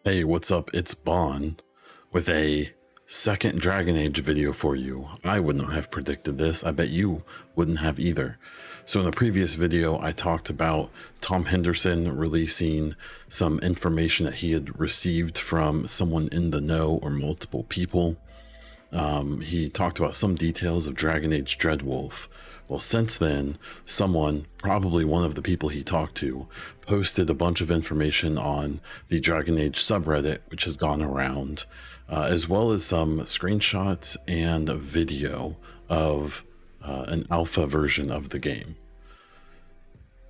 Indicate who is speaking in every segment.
Speaker 1: Hey, what's up? It's Bon with a second Dragon Age video for you. I would not have predicted this. I bet you wouldn't have either. So in the previous video, I talked about Tom Henderson releasing some information that he had received from someone in the know or multiple people. He talked about some details of Dragon Age Dreadwolf. Well, since then, someone, probably one of the people he talked to, posted a bunch of information on the Dragon Age subreddit, which has gone around, as well as some screenshots and a video of an alpha version of the game.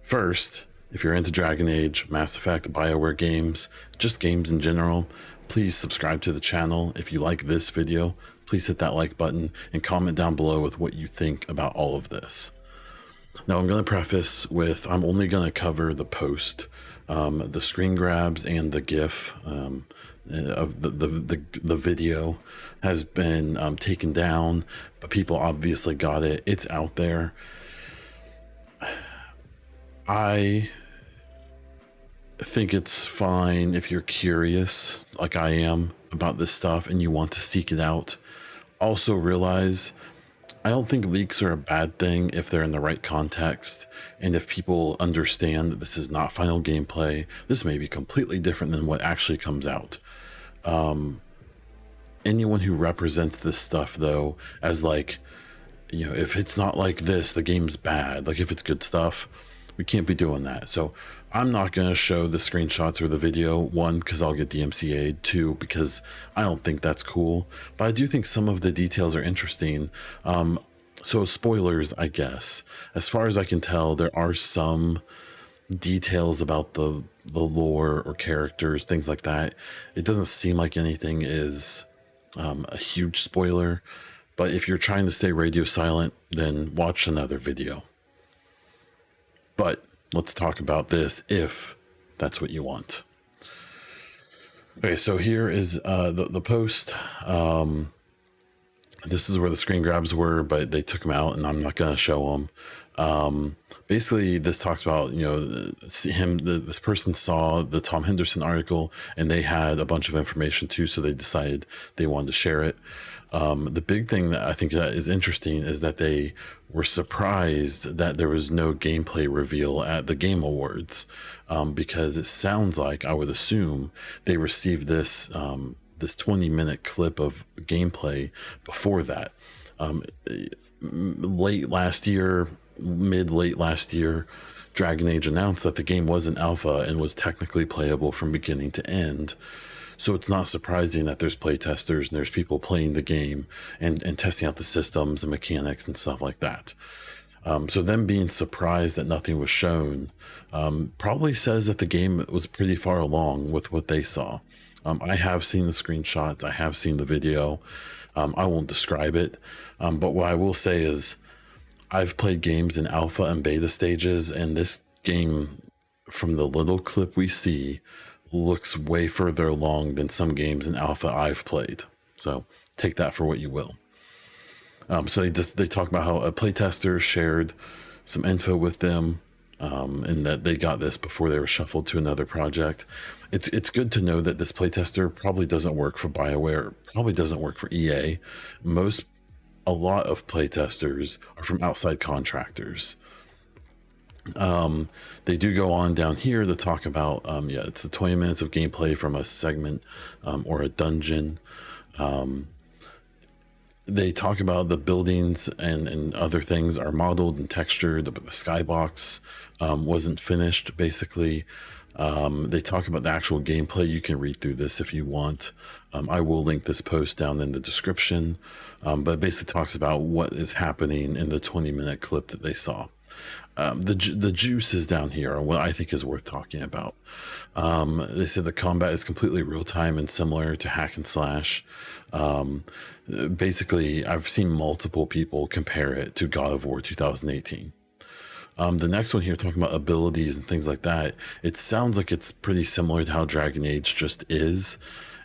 Speaker 1: First, if you're into Dragon Age, Mass Effect, BioWare games, just games in general, please subscribe to the channel. If you like this video, please hit that like button and comment down below with what you think about all of this. Now, I'm going to preface with I'm only going to cover the post, the screen grabs and the GIF of the video has been taken down, but people obviously got it. It's out there. I think it's fine if you're curious, like I am, about this stuff and you want to seek it out. Also realize I don't think leaks are a bad thing if they're in the right context and if people understand that this is not final gameplay. This may be completely different than what actually comes out. Anyone who represents this stuff though as like, you know, if it's not like this, the game's bad. Like if it's good stuff, we can't be doing that. So I'm not going to show the screenshots or the video, one, because I'll get DMCA'd, two, because I don't think that's cool. But I do think some of the details are interesting. So spoilers, I guess. As far as I can tell, there are some details about the lore or characters, things like that. It doesn't seem like anything is a huge spoiler. But if you're trying to stay radio silent, then watch another video. But let's talk about this if that's what you want. Okay, so here is the post. This is where the screen grabs were, but they took them out and I'm not going to show them. Basically, this talks about, you know, this person saw the Tom Henderson article and they had a bunch of information too, so they decided they wanted to share it. The big thing that I think that is interesting is that they were surprised that there was no gameplay reveal at the Game Awards, because it sounds like, I would assume, they received this 20-minute clip of gameplay before that. Late last year, mid-late last year, Dragon Age announced that the game was an alpha and was technically playable from beginning to end. So it's not surprising that there's playtesters and there's people playing the game and testing out the systems and mechanics and stuff like that. So them being surprised that nothing was shown probably says that the game was pretty far along with what they saw. I have seen the screenshots. I have seen the video. I won't describe it. But what I will say is I've played games in alpha and beta stages, and this game, from the little clip we see, looks way further along than some games in alpha I've played. So take that for what you will. So they talk about how a playtester shared some info with them, and that they got this before they were shuffled to another project. It's good to know that this playtester probably doesn't work for BioWare, probably doesn't work for EA. A lot of playtesters are from outside contractors. They do go on down here to talk about, it's the 20 minutes of gameplay from a segment or a dungeon. They talk about the buildings and other things are modeled and textured, but the skybox wasn't finished, basically. They talk about the actual gameplay. You can read through this if you want. I will link this post down in the description, but it basically talks about what is happening in the 20-minute clip that they saw. The juice is down here, or what I think is worth talking about. They said the combat is completely real-time and similar to hack and slash. Basically, I've seen multiple people compare it to God of War 2018. The next one here, talking about abilities and things like that, it sounds like it's pretty similar to how Dragon Age just is,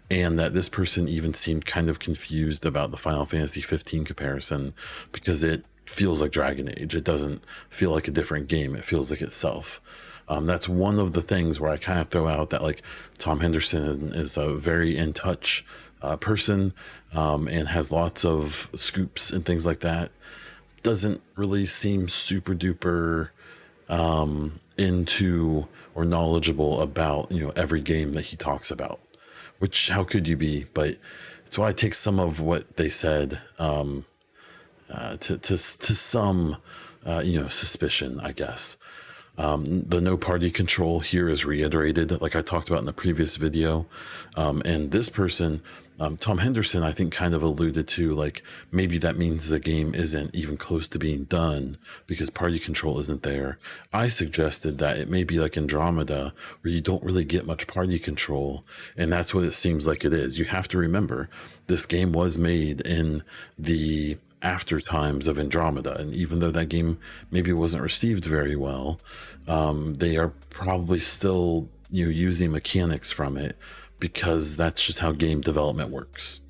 Speaker 1: and that this person even seemed kind of confused about the Final Fantasy 15 comparison because it feels like Dragon Age. It doesn't feel like a different game. It feels like itself. That's one of the things where I kind of throw out that like Tom Henderson is a very in touch person, and has lots of scoops and things like that. Doesn't really seem super duper into or knowledgeable about, you know, every game that he talks about, which how could you be? But it's why I take some of what they said to some you know, suspicion, I guess. The no party control here is reiterated, like I talked about in the previous video. And this person, Tom Henderson, I think kind of alluded to like maybe that means the game isn't even close to being done because party control isn't there. I suggested that it may be like Andromeda, where you don't really get much party control, and that's what it seems like it is. You have to remember, this game was made in the after times of Andromeda, and even though that game maybe wasn't received very well, they are probably still, you know, using mechanics from it because that's just how game development works.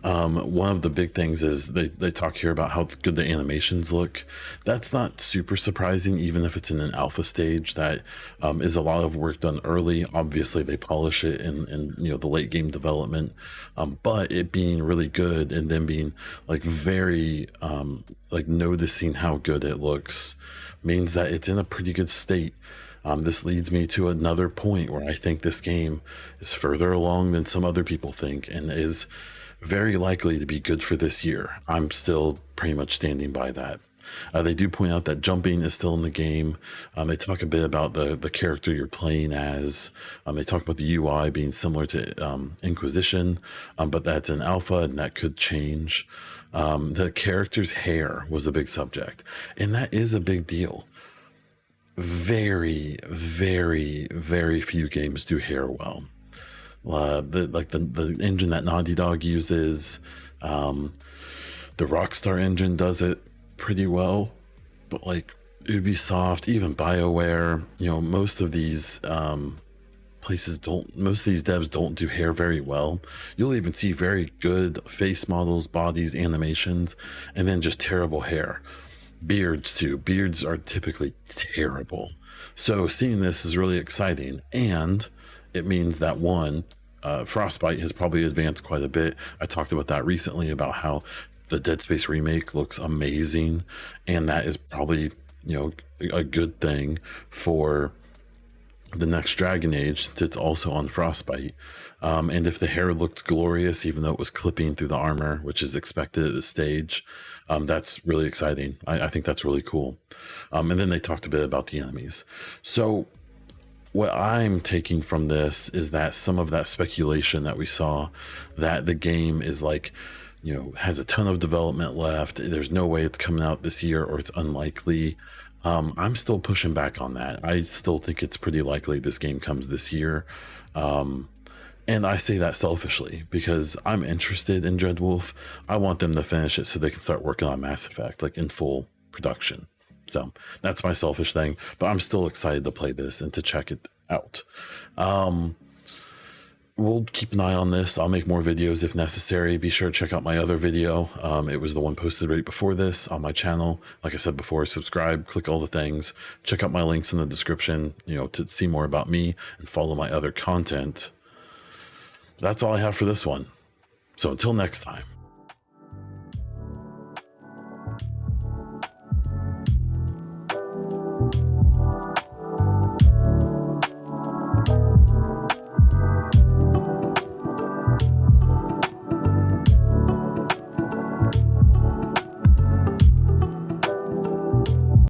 Speaker 1: One of the big things is they talk here about how good the animations look. That's not super surprising, even if it's in an alpha stage. That is a lot of work done early. Obviously, they polish it in you know, the late game development, but it being really good and then being like very like noticing how good it looks means that it's in a pretty good state. This leads me to another point where I think this game is further along than some other people think and is very likely to be good for this year. I'm still pretty much standing by that. They do point out that jumping is still in the game. They talk a bit about the character you're playing as. They talk about the UI being similar to Inquisition, but that's an alpha and that could change. The character's hair was a big subject, and that is a big deal. Very, very, very few games do hair well. The engine that Naughty Dog uses, the Rockstar engine does it pretty well, but like Ubisoft, even BioWare, you know, most of these most of these devs don't do hair very well. You'll even see very good face models, bodies, animations, and then just terrible hair. Beards too. Beards are typically terrible. So seeing this is really exciting, and it means that one, Frostbite has probably advanced quite a bit. I talked about that recently, about how the Dead Space remake looks amazing, and that is probably, you know, a good thing for the next Dragon Age, since it's also on Frostbite. And if the hair looked glorious, even though it was clipping through the armor, which is expected at this stage, that's really exciting. I think that's really cool. And then they talked a bit about the enemies. So what I'm taking from this is that some of that speculation that we saw, that the game is like, you know, has a ton of development left, there's no way it's coming out this year, or it's unlikely. I'm still pushing back on that. I still think it's pretty likely this game comes this year. And I say that selfishly because I'm interested in Dreadwolf. I want them to finish it so they can start working on Mass Effect, like in full production. So that's my selfish thing, but I'm still excited to play this and to check it out. We'll keep an eye on this. I'll make more videos if necessary. Be sure to check out my other video. It was the one posted right before this on my channel. Like I said before, subscribe, click all the things, check out my links in the description, you know, to see more about me and follow my other content. That's all I have for this one. So until next time.